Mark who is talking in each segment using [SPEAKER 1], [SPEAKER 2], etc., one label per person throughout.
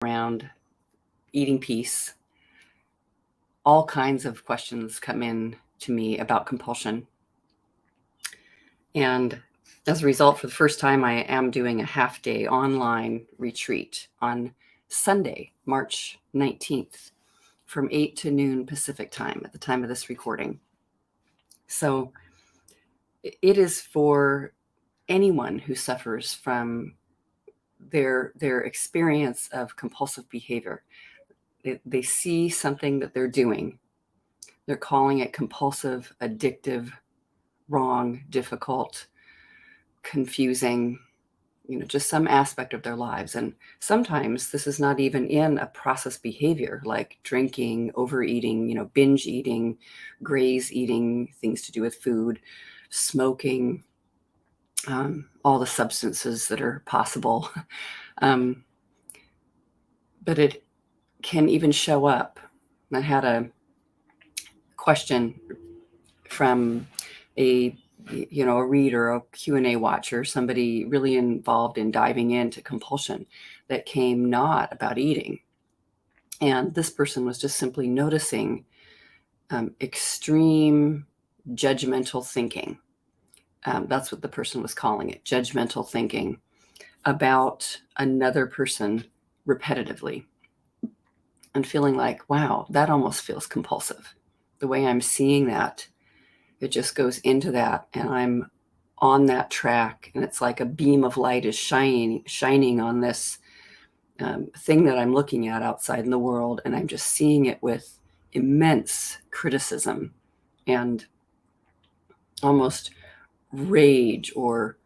[SPEAKER 1] around eating peace. All kinds of questions come in to me about compulsion. And as a result, for the first time, I am doing a half-day online retreat on Sunday, March 19th, from 8 to noon Pacific time at the time of this recording. So it is for anyone who suffers from their experience of compulsive behavior. They see something that they're doing. They're calling it compulsive, addictive, wrong, difficult, confusing, just some aspect of their lives. And sometimes this is not even in a processed behavior like drinking, overeating, binge eating, graze eating, things to do with food, smoking, all the substances that are possible. But it can even show up. I had a question from a reader, a Q&A watcher, somebody really involved in diving into compulsion that came not about eating. And this person was just simply noticing extreme judgmental thinking. That's what the person was calling it, judgmental thinking about another person repetitively, and feeling like, wow, that almost feels compulsive. The way I'm seeing that, it just goes into that, and I'm on that track, and it's like a beam of light is shining on this thing that I'm looking at outside in the world, and I'm just seeing it with immense criticism and almost rage or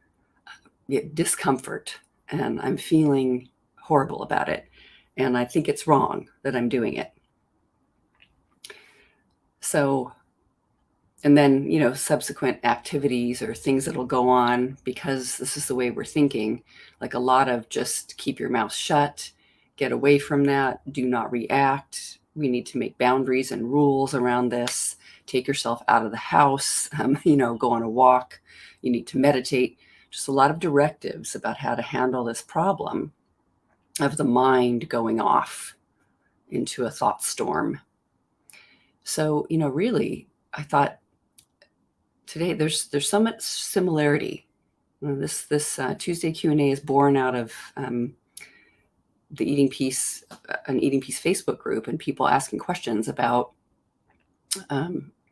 [SPEAKER 1] discomfort, and I'm feeling horrible about it, and I think it's wrong that I'm doing it. So, and then, subsequent activities or things that'll go on because this is the way we're thinking, like a lot of just keep your mouth shut, get away from that, do not react. We need to make boundaries and rules around this. Take yourself out of the house, go on a walk. You need to meditate. Just a lot of directives about how to handle this problem of the mind going off into a thought storm. So, really, I thought today there's so much similarity. This Tuesday Q&A is born out of the Eating Peace, an Eating Peace Facebook group, and people asking questions about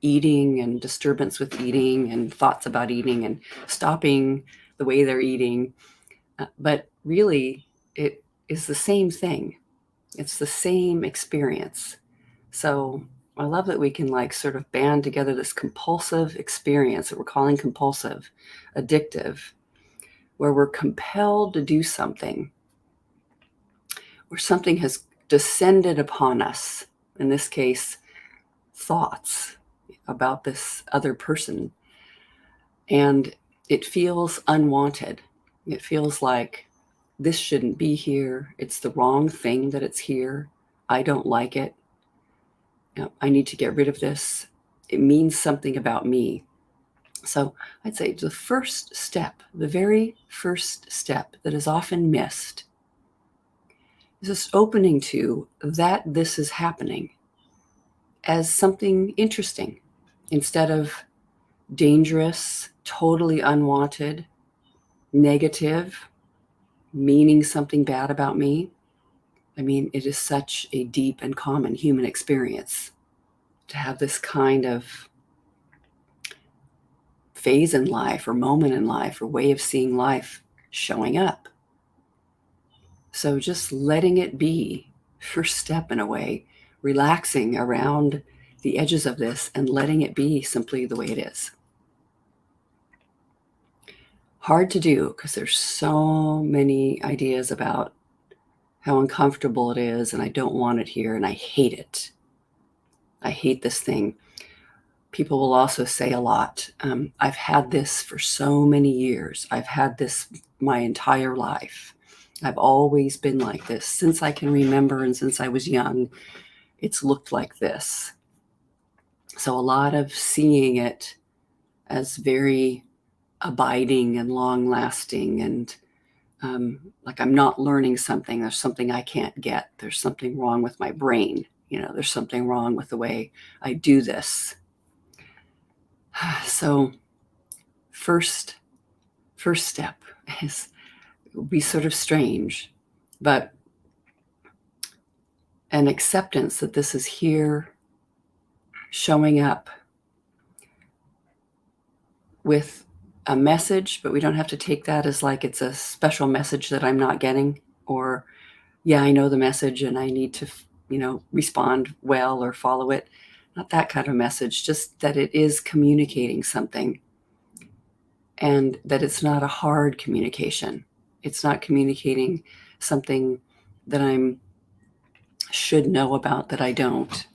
[SPEAKER 1] eating and disturbance with eating and thoughts about eating and stopping the way they're eating. But really, it is the same thing. It's the same experience. So I love that we can sort of band together this compulsive experience that we're calling compulsive, addictive, where we're compelled to do something, where something has descended upon us, in this case, thoughts about this other person. And it feels unwanted. It feels like this shouldn't be here. It's the wrong thing that it's here. I don't like it. I need to get rid of this. It means something about me. So I'd say the first step, the very first step that is often missed, is this opening to that this is happening as something interesting instead of dangerous, totally unwanted, negative, meaning something bad about me. I mean, it is such a deep and common human experience to have this kind of phase in life or moment in life or way of seeing life showing up. So just letting it be, first step in a way, relaxing around the edges of this and letting it be simply the way it is. Hard to do because there's so many ideas about how uncomfortable it is, and I don't want it here, and I hate it. I hate this thing. People will also say a lot, I've had this for so many years. I've had this my entire life. I've always been like this. Since I can remember and since I was young, it's looked like this. So a lot of seeing it as very abiding and long-lasting and like I'm not learning something. There's something I can't get. There's something wrong with my brain. There's something wrong with the way I do this. So first step is, it'll be sort of strange, but an acceptance that this is here, showing up with a message, but we don't have to take that as like it's a special message that I'm not getting, or, yeah, I know the message and I need to, respond well or follow it. Not that kind of message, just that it is communicating something, and that it's not a hard communication. It's not communicating something that I should know about that I don't.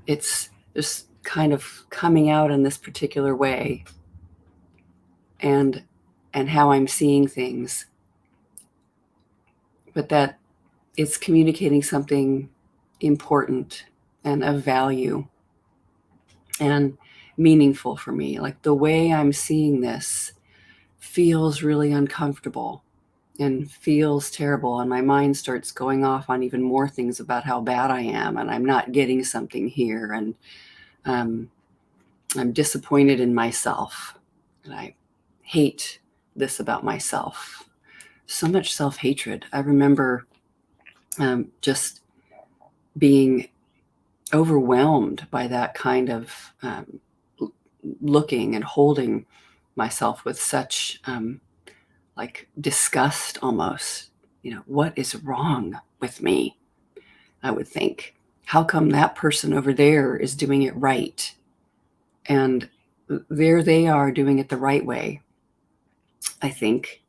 [SPEAKER 1] It's just kind of coming out in this particular way, and how I'm seeing things, but that it's communicating something important and of value and meaningful for me. Like the way I'm seeing this feels really uncomfortable and feels terrible, and my mind starts going off on even more things about how bad I am, and I'm not getting something here, and I'm disappointed in myself, and I hate this about myself. So much self-hatred. I remember just being overwhelmed by that kind of looking and holding myself with such like disgust almost. What is wrong with me? I would think, how come that person over there is doing it right? And there they are doing it the right way, I think.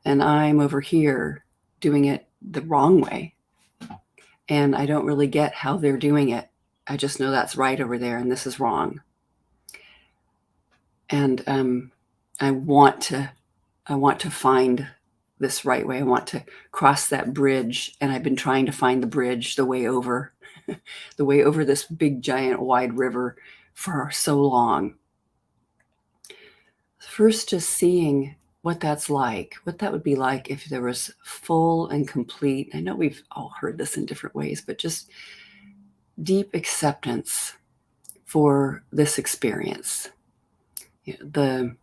[SPEAKER 1] And I'm over here doing it the wrong way. And I don't really get how they're doing it. I just know that's right over there and this is wrong. And I want to find this right way. I want to cross that bridge. And I've been trying to find the bridge, the way over, the way over this big, giant, wide river for so long. First, just seeing what that's like, what that would be like if there was full and complete, I know we've all heard this in different ways, but just deep acceptance for this experience, and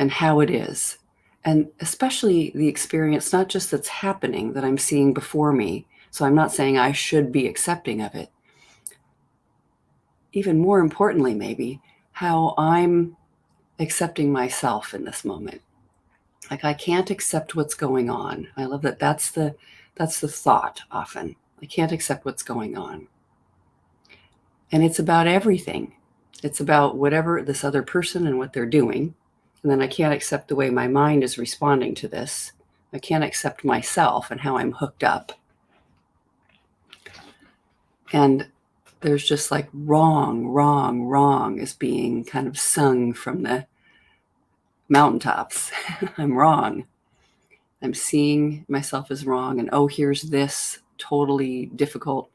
[SPEAKER 1] how it is. And especially the experience, not just that's happening, that I'm seeing before me. So I'm not saying I should be accepting of it. Even more importantly, maybe, how I'm accepting myself in this moment. Like I can't accept what's going on. I love that. That's the thought often. I can't accept what's going on. And it's about everything. It's about whatever this other person and what they're doing. And then I can't accept the way my mind is responding to this. I can't accept myself and how I'm hooked up. And there's just like wrong is being kind of sung from the mountaintops. I'm wrong. I'm seeing myself as wrong. And oh, here's this totally difficult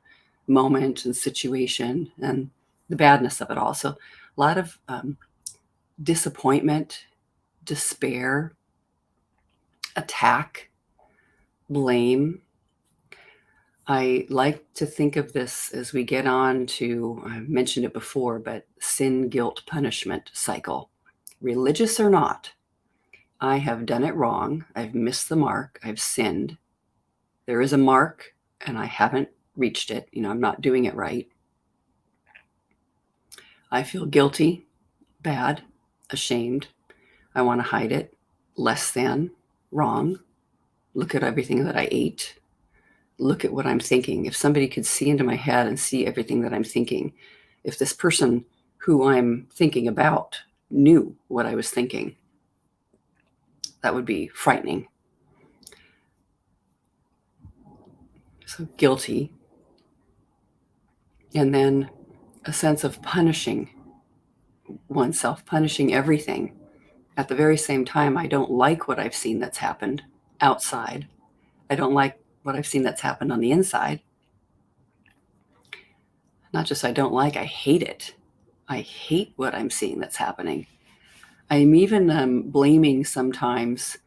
[SPEAKER 1] moment and situation and the badness of it all. So a lot of disappointment, despair, attack, blame. I like to think of this as we get on to, I mentioned it before, but sin, guilt, punishment cycle. Religious or not, I have done it wrong. I've missed the mark. I've sinned. There is a mark and I haven't reached it. I'm not doing it right. I feel guilty, bad, ashamed. I want to hide it. Less than, wrong. Look at everything that I ate. Look at what I'm thinking. If somebody could see into my head and see everything that I'm thinking, if this person who I'm thinking about knew what I was thinking, that would be frightening. So guilty. And then a sense of punishing oneself, punishing everything. At the very same time, I don't like what I've seen that's happened outside. I don't like what I've seen that's happened on the inside. Not just I don't like, I hate it. I hate what I'm seeing that's happening. I'm even blaming sometimes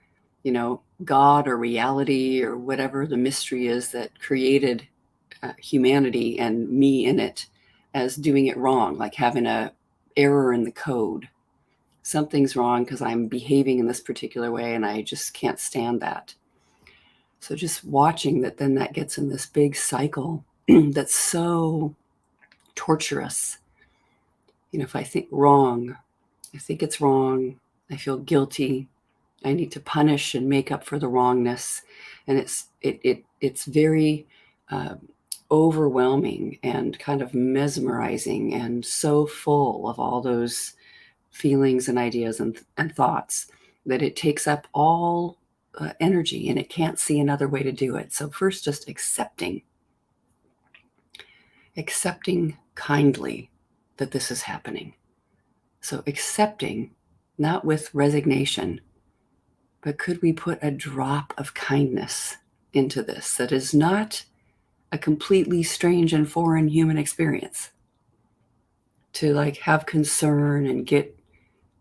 [SPEAKER 1] God or reality or whatever the mystery is that created humanity and me in it as doing it wrong, like having a error in the code. Something's wrong because I'm behaving in this particular way and I just can't stand that. So just watching that, then that gets in this big cycle that's so torturous. If I think wrong, I think it's wrong, I feel guilty, I need to punish and make up for the wrongness. And it's very overwhelming and kind of mesmerizing and so full of all those feelings and ideas and thoughts that it takes up all energy, and it can't see another way to do it. So first, just accepting kindly that this is happening. So accepting, not with resignation, but could we put a drop of kindness into this that is not a completely strange and foreign human experience? To like have concern and get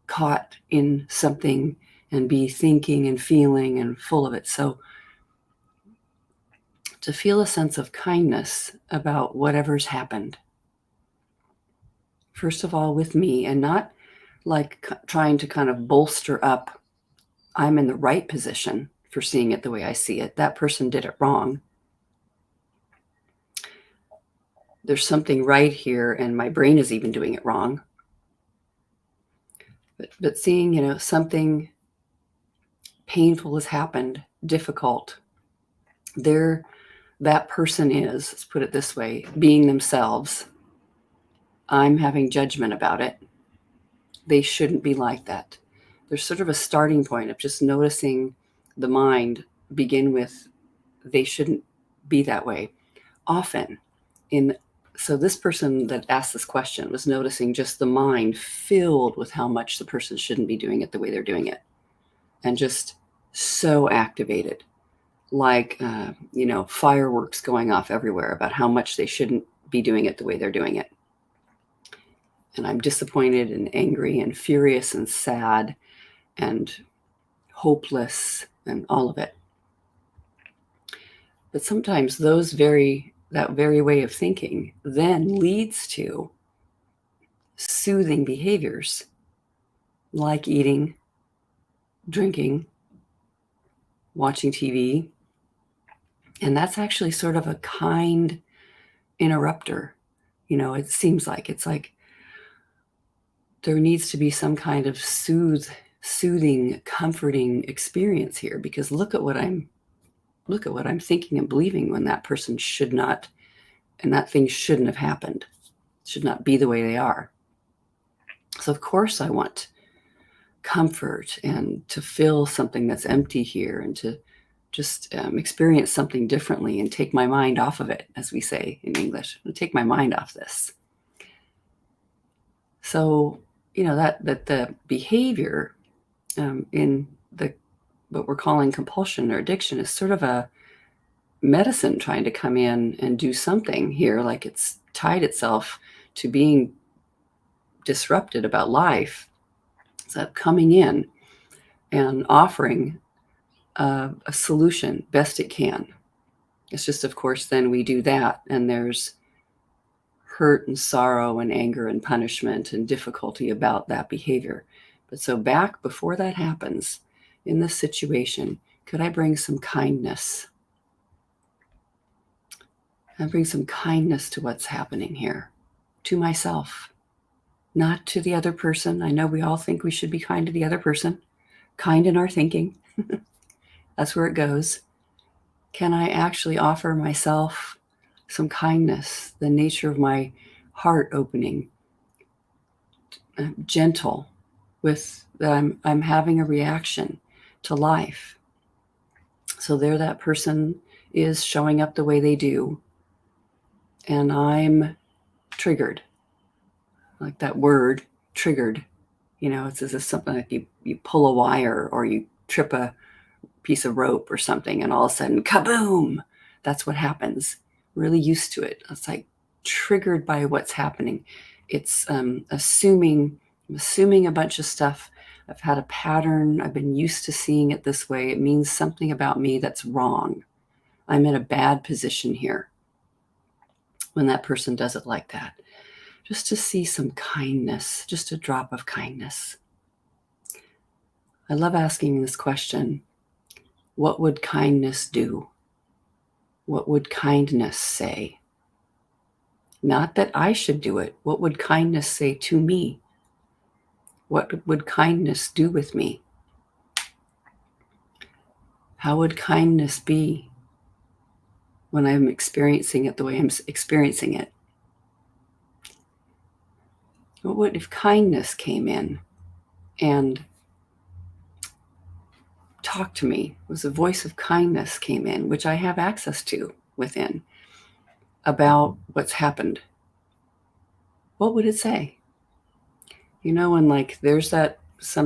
[SPEAKER 1] caught in something and be thinking and feeling and full of it. So to feel a sense of kindness about whatever's happened. First of all, with me, and not like trying to kind of bolster up, I'm in the right position for seeing it the way I see it. That person did it wrong. There's something right here, and my brain is even doing it wrong. But seeing, something painful has happened, difficult. That person is, let's put it this way, being themselves. I'm having judgment about it. They shouldn't be like that. There's sort of a starting point of just noticing the mind begin with, they shouldn't be that way. Often so this person that asked this question was noticing just the mind filled with how much the person shouldn't be doing it the way they're doing it. And just so activated, like, fireworks going off everywhere about how much they shouldn't be doing it the way they're doing it. And I'm disappointed and angry and furious and sad and hopeless and all of it. But sometimes that very way of thinking then leads to soothing behaviors like eating, drinking, watching TV. And that's actually sort of a kind interrupter. It seems like it's like there needs to be some kind of soothing, comforting experience here, because look at what I'm thinking and believing when that person should not, and that thing shouldn't have happened, should not be the way they are. So of course I want comfort and to fill something that's empty here, and to just experience something differently and take my mind off of it, as we say in English, take my mind off this. So, that the behavior in what we're calling compulsion or addiction is sort of a medicine trying to come in and do something here, like it's tied itself to being disrupted about life. So coming in and offering a solution best it can. It's just, of course, then we do that, and there's hurt and sorrow and anger and punishment and difficulty about that behavior. But so back before that happens, in this situation, could I bring some kindness? I bring some kindness to what's happening here, to myself, not to the other person. I know we all think we should be kind to the other person, kind in our thinking. That's where it goes. Can I actually offer myself some kindness, the nature of my heart opening, gentle with that I'm having a reaction to life. So there that person is showing up the way they do, and I'm triggered, like that word, triggered. It's as if something like you pull a wire or you trip a piece of rope or something, and all of a sudden, kaboom! That's what happens. Really used to it. It's like triggered by what's happening. It's assuming a bunch of stuff I've had a pattern. I've been used to seeing it this way. It means something about me that's wrong. I'm in a bad position here when that person does it like that. Just to see some kindness, just a drop of kindness. I love asking this question. What would kindness do? What would kindness say? Not that I should do it. What would kindness say to me? What would kindness do with me? How would kindness be when I'm experiencing it the way I'm experiencing it? What would if kindness came in and talked to me, was a voice of kindness came in, which I have access to within, about what's happened? What would it say? And like there's that so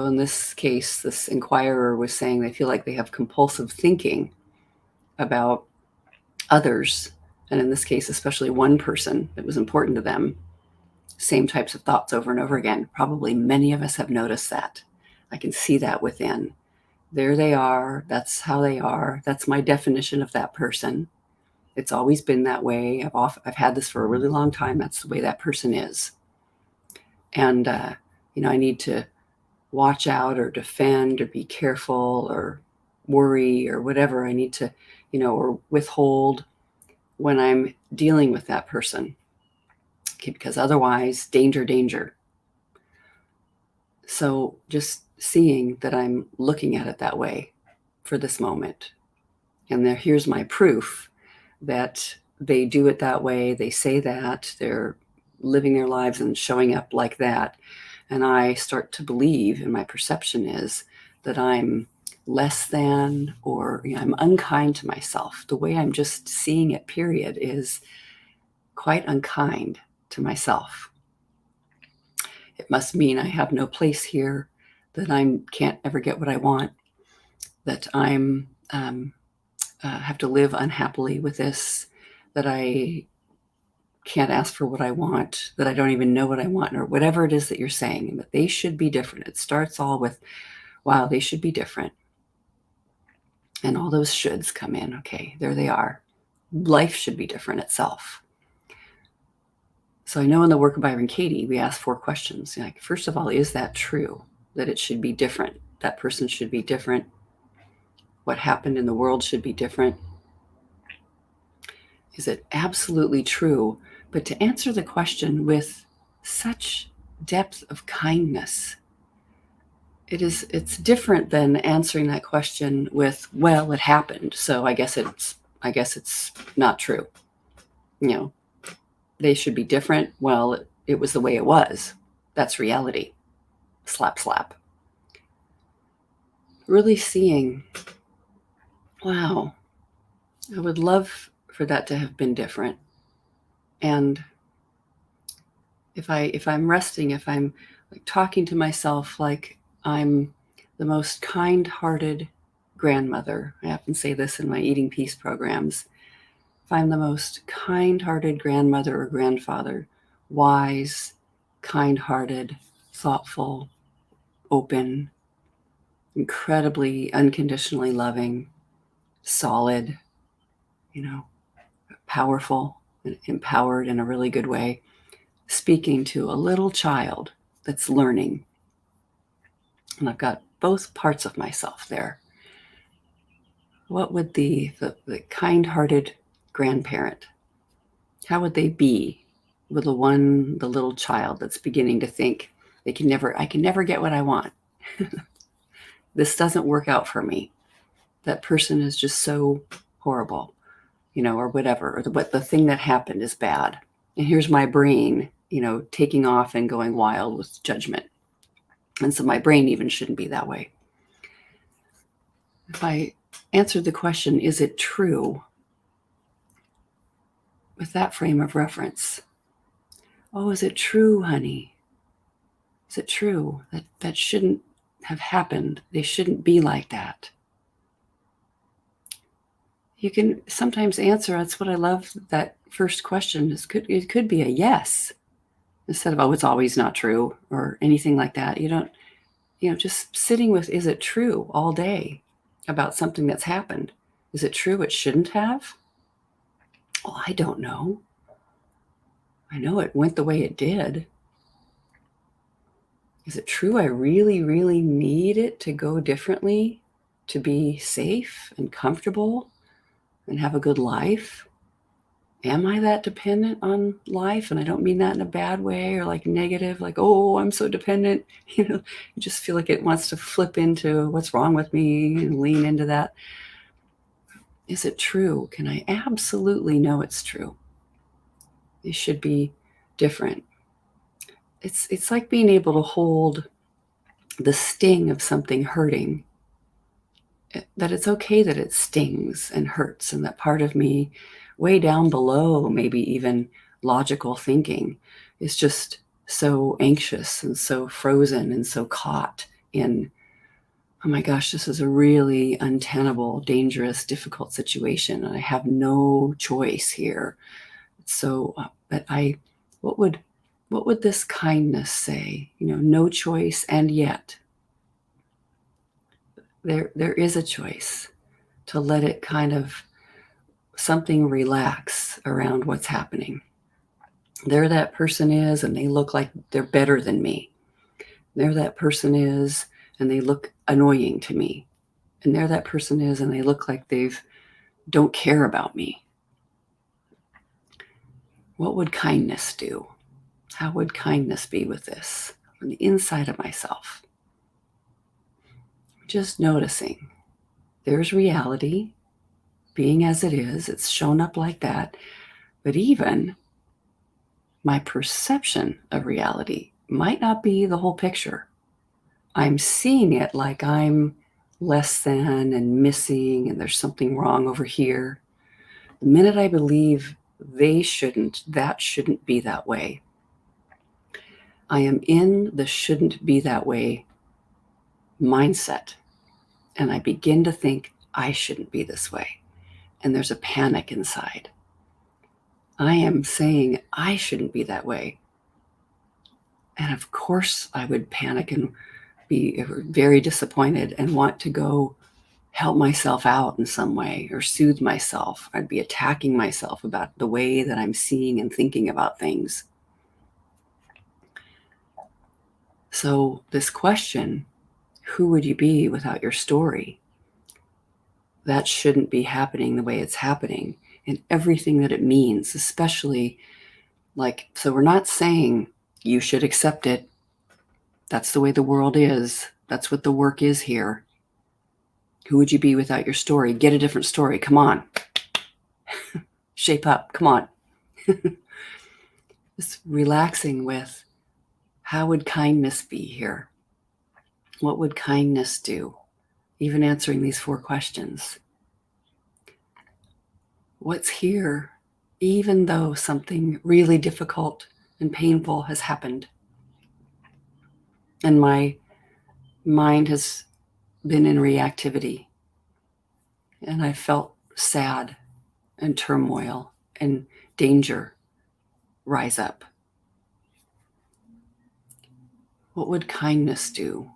[SPEAKER 1] in this case, this inquirer was saying they feel like they have compulsive thinking about others. And in this case, especially one person that was important to them, same types of thoughts over and over again. Probably many of us have noticed that. I can see that within. There they are. That's how they are. That's my definition of that person. It's always been that way. I've had this for a really long time. That's the way that person is. And, I need to watch out or defend or be careful or worry or whatever I need to, or withhold when I'm dealing with that person. Okay, because otherwise, danger, danger. So just seeing that I'm looking at it that way for this moment. And here's my proof that they do it that way. They say that. They're living their lives and showing up like that. And I start to believe, and my perception is that I'm less than, or I'm unkind to myself. The way I'm just seeing it, period, is quite unkind to myself. It must mean I have no place here, that I can't ever get what I want, that I'm have to live unhappily with this, that I can't ask for what I want, that I don't even know what I want, or whatever it is that you're saying, that they should be different. It starts all with, wow, they should be different. And all those shoulds come in. Okay, there they are. Life should be different itself. So I know in the work of Byron Katie, we ask 4 questions. Like, first of all, is that true? That it should be different? That person should be different? What happened in the world should be different? Is it absolutely true? But to answer the question with such depth of kindness, it's different than answering that question with, well, it happened, so I guess it's not true. They should be different. Well, it was the way it was. That's reality. Slap, slap. Really seeing, wow, I would love for that to have been different. And if I'm resting, if I'm like talking to myself like I'm the most kind-hearted grandmother, I often say this in my eating peace programs, if I'm the most kind-hearted grandmother or grandfather, wise, kind-hearted, thoughtful, open, incredibly unconditionally loving, solid, powerful, and empowered in a really good way, speaking to a little child that's learning. And I've got both parts of myself there. What would the kind-hearted grandparent, how would they be with the little child that's beginning to think I can never get what I want. This doesn't work out for me. That person is just so horrible, or whatever, or the thing that happened is bad. And here's my brain, taking off and going wild with judgment. And so my brain even shouldn't be that way. If I answered the question, is it true? With that frame of reference. Oh, is it true, honey? Is it true that shouldn't have happened? They shouldn't be like that. You can sometimes answer, that's what I love, that first question it could be a yes, instead of, oh, it's always not true, or anything like that. just sitting with, is it true all day about something that's happened? Is it true it shouldn't have? Well, I don't know. I know it went the way it did. Is it true I really, really need it to go differently to be safe and comfortable and have a good life? Am I that dependent on life? And I don't mean that in a bad way or like negative, like, oh, I'm so dependent. You just feel like it wants to flip into what's wrong with me and lean into that. Is it true? Can I absolutely know it's true? It should be different. It's like being able to hold the sting of something hurting, that it's okay that it stings and hurts, and that part of me way down below, maybe even logical thinking, is just so anxious and so frozen and so caught in, oh my gosh, this is a really untenable, dangerous, difficult situation, and I have no choice here. So, but what would what would this kindness say? No choice, and yet there is a choice to let it kind of something relax around what's happening. There that person is, and they look like they're better than me. There that person is, and they look annoying to me. And there that person is, and they look like they don't care about me. What would kindness do? How would kindness be with this on the inside of myself? Just noticing there's reality being as it is. It's shown up like that. But even my perception of reality might not be the whole picture. I'm seeing it like I'm less than and missing, and there's something wrong over here. The minute I believe that shouldn't be that way, I am in the shouldn't be that way mindset. And I begin to think I shouldn't be this way. And there's a panic inside. I am saying I shouldn't be that way. And of course I would panic and be very disappointed and want to go help myself out in some way or soothe myself. I'd be attacking myself about the way that I'm seeing and thinking about things. So this question, who would you be without your story? That shouldn't be happening the way it's happening, and everything that it means, especially so we're not saying you should accept it. That's the way the world is. That's what the work is here. Who would you be without your story? Get a different story. Come on. Shape up. Come on. Just relaxing with, how would kindness be here? What would kindness do? Even answering these 4 questions. What's here, even though something really difficult and painful has happened? And my mind has been in reactivity. And I felt sad and turmoil and danger rise up. What would kindness do?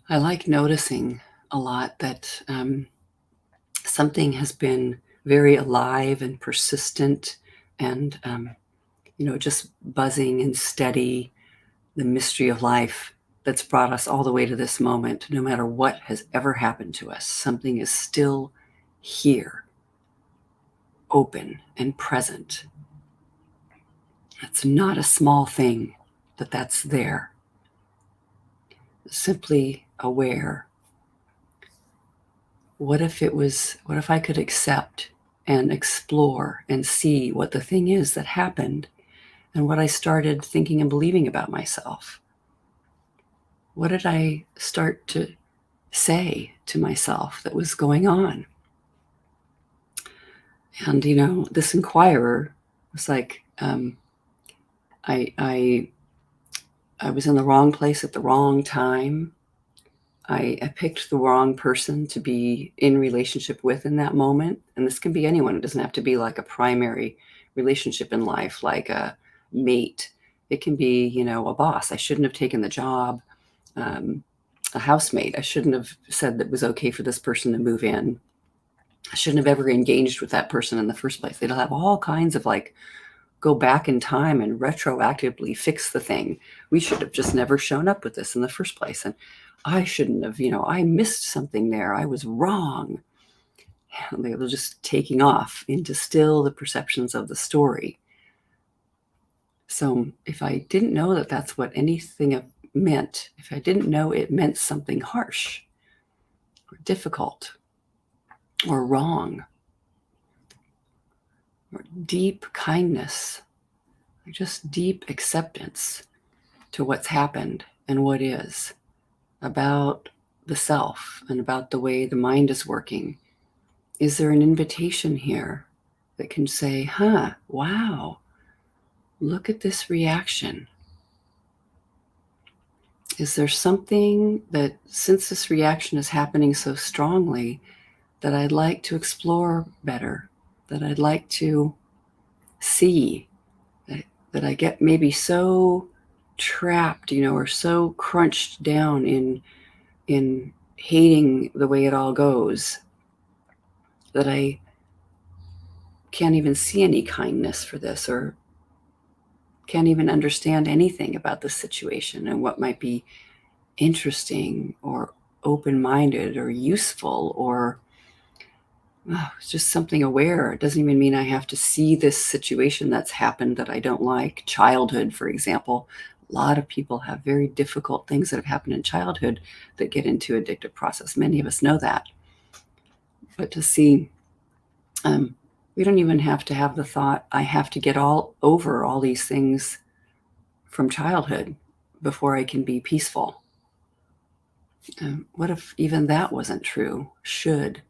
[SPEAKER 1] I like noticing a lot that something has been very alive and persistent and, just buzzing and steady, the mystery of life that's brought us all the way to this moment. No matter what has ever happened to us, something is still here, open and present. It's not a small thing that's there. Simply aware. What if I could accept and explore and see what the thing is that happened and what I started thinking and believing about myself? What did I start to say to myself that was going on? And, this inquirer was like, I was in the wrong place at the wrong time. I picked the wrong person to be in relationship with in that moment. And this can be anyone. It doesn't have to be like a primary relationship in life, like a mate. It can be, a boss. I shouldn't have taken the job. A housemate. I shouldn't have said that it was okay for this person to move in. I shouldn't have ever engaged with that person in the first place. They'll have all kinds of go back in time and retroactively fix the thing. We should have just never shown up with this in the first place. And I shouldn't have, I missed something there. I was wrong. And they were just taking off into still the perceptions of the story. So if I didn't know that that's what anything meant, if I didn't know it meant something harsh or difficult or wrong or deep kindness, or just deep acceptance to what's happened and what is about the self and about the way the mind is working, is there an invitation here that can say, wow, look at this reaction? Is there something that, since this reaction is happening so strongly, that I'd like to explore better, that I'd like to see, that I get maybe so trapped, or so crunched down in hating the way it all goes that I can't even see any kindness for this, or can't even understand anything about the situation and what might be interesting or open-minded or useful or just something aware. It doesn't even mean I have to see this situation that's happened that I don't like. Childhood, for example. A lot of people have very difficult things that have happened in childhood that get into addictive process. Many of us know that. But to see, we don't even have to have the thought, I have to get all over all these things from childhood before I can be peaceful. What if even that wasn't true? Should.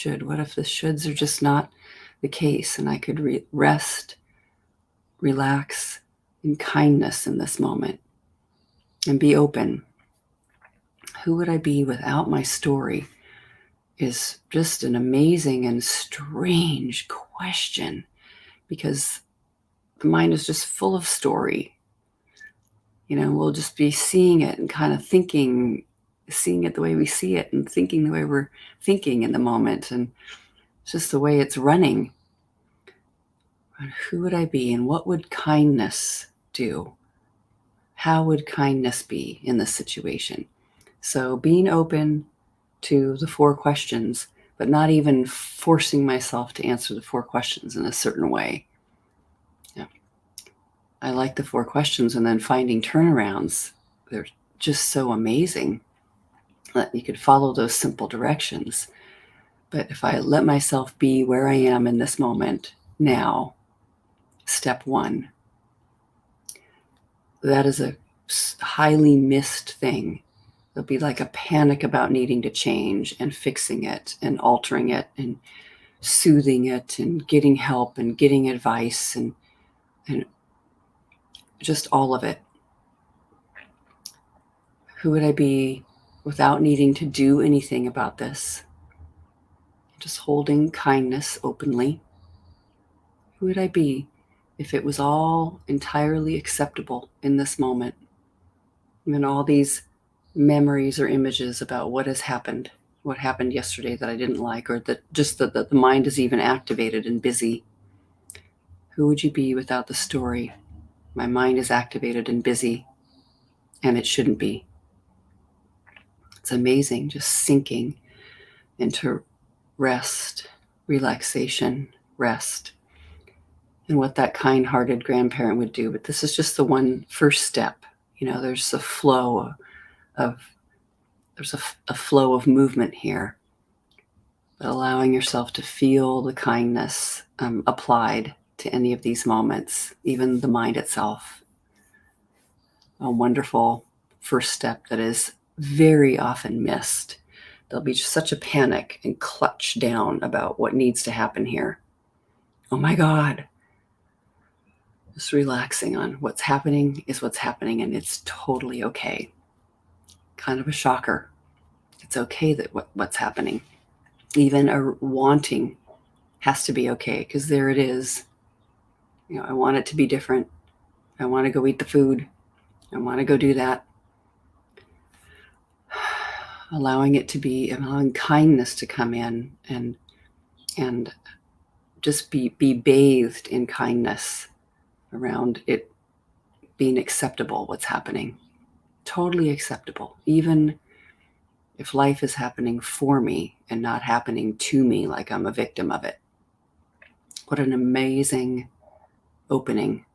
[SPEAKER 1] What if the shoulds are just not the case, and I could rest, relax in kindness in this moment and be open? Who would I be without my story is just an amazing and strange question, because the mind is just full of story. We'll just be seeing it and kind of seeing it the way we see it and thinking the way we're thinking in the moment. And it's just the way it's running. And who would I be, and what would kindness do? How would kindness be in this situation? So being open to the 4 questions, but not even forcing myself to answer the 4 questions in a certain way. I like the 4 questions, and then finding turnarounds. They're just so amazing that you could follow those simple directions. But if I let myself be where I am in this moment now, step 1, that is a highly missed thing. There'll be like a panic about needing to change and fixing it and altering it and soothing it and getting help and getting advice and just all of it. Who would I be without needing to do anything about this? Just holding kindness openly. Who would I be if it was all entirely acceptable in this moment? And all these memories or images about what has happened, what happened yesterday that I didn't like, or that the mind is even activated and busy. Who would you be without the story? My mind is activated and busy, and it shouldn't be. It's amazing, just sinking into rest, relaxation, rest, and what that kind-hearted grandparent would do. But this is just the one first step. There's a flow of movement here, but allowing yourself to feel the kindness applied to any of these moments, even the mind itself. A wonderful first step that is very often missed. There'll be just such a panic and clutch down about what needs to happen here. Oh my God. Just relaxing on what's happening is what's happening, and it's totally okay. Kind of a shocker. It's okay that what's happening. Even a wanting has to be okay, because there it is. I want it to be different. I want to go eat the food. I want to go do that. Allowing kindness to come in and just be bathed in kindness around it being acceptable, what's happening. Totally acceptable. Even if life is happening for me and not happening to me like I'm a victim of it. What an amazing opening.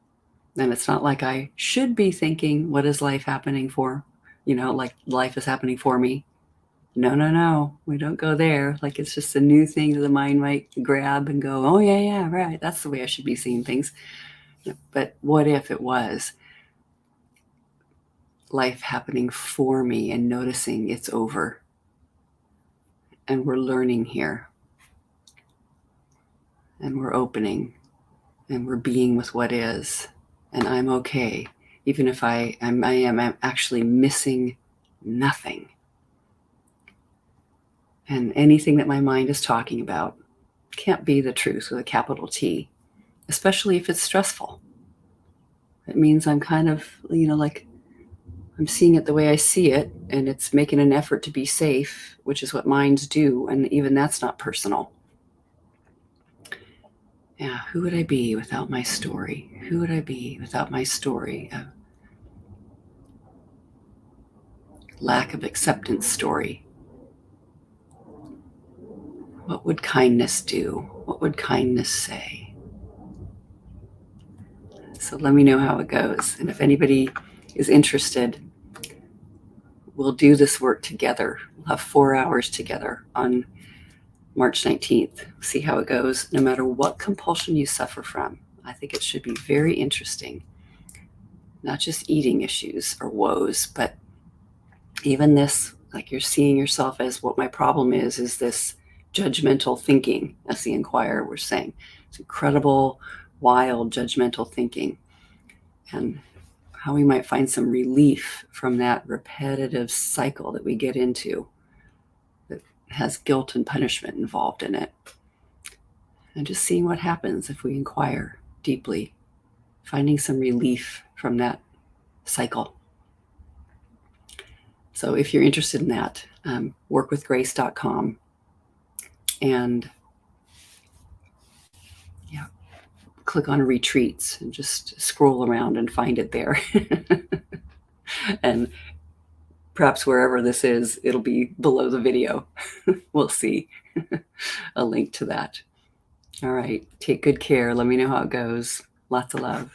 [SPEAKER 1] And it's not like I should be thinking, what is life happening for? Like life is happening for me. No. We don't go there. Like it's just a new thing that the mind might grab and go, oh, yeah, right. That's the way I should be seeing things. But what if it was life happening for me and noticing it's over? And we're learning here. And we're opening. And we're being with what is. And I'm okay. Even if I'm actually missing nothing. And anything that my mind is talking about can't be the truth with a capital T, especially if it's stressful. It means I'm kind of, like I'm seeing it the way I see it, and it's making an effort to be safe, which is what minds do. And even that's not personal. Yeah, who would I be without my story? Who would I be without my story? A lack of acceptance story. What would kindness do? What would kindness say? So let me know how it goes. And if anybody is interested, we'll do this work together. We'll have 4 hours together on March 19th. See how it goes, no matter what compulsion you suffer from. I think it should be very interesting. Not just eating issues or woes, but even this, like you're seeing yourself as what my problem is this judgmental thinking, as the Inquirer was saying. It's incredible, wild, judgmental thinking. And how we might find some relief from that repetitive cycle that we get into that has guilt and punishment involved in it. And just seeing what happens if we inquire deeply, finding some relief from that cycle. So if you're interested in that, workwithgrace.com. And yeah, click on retreats and just scroll around and find it there. And perhaps wherever this is, it'll be below the video. We'll see a link to that. All right. Take good care. Let me know how it goes. Lots of love.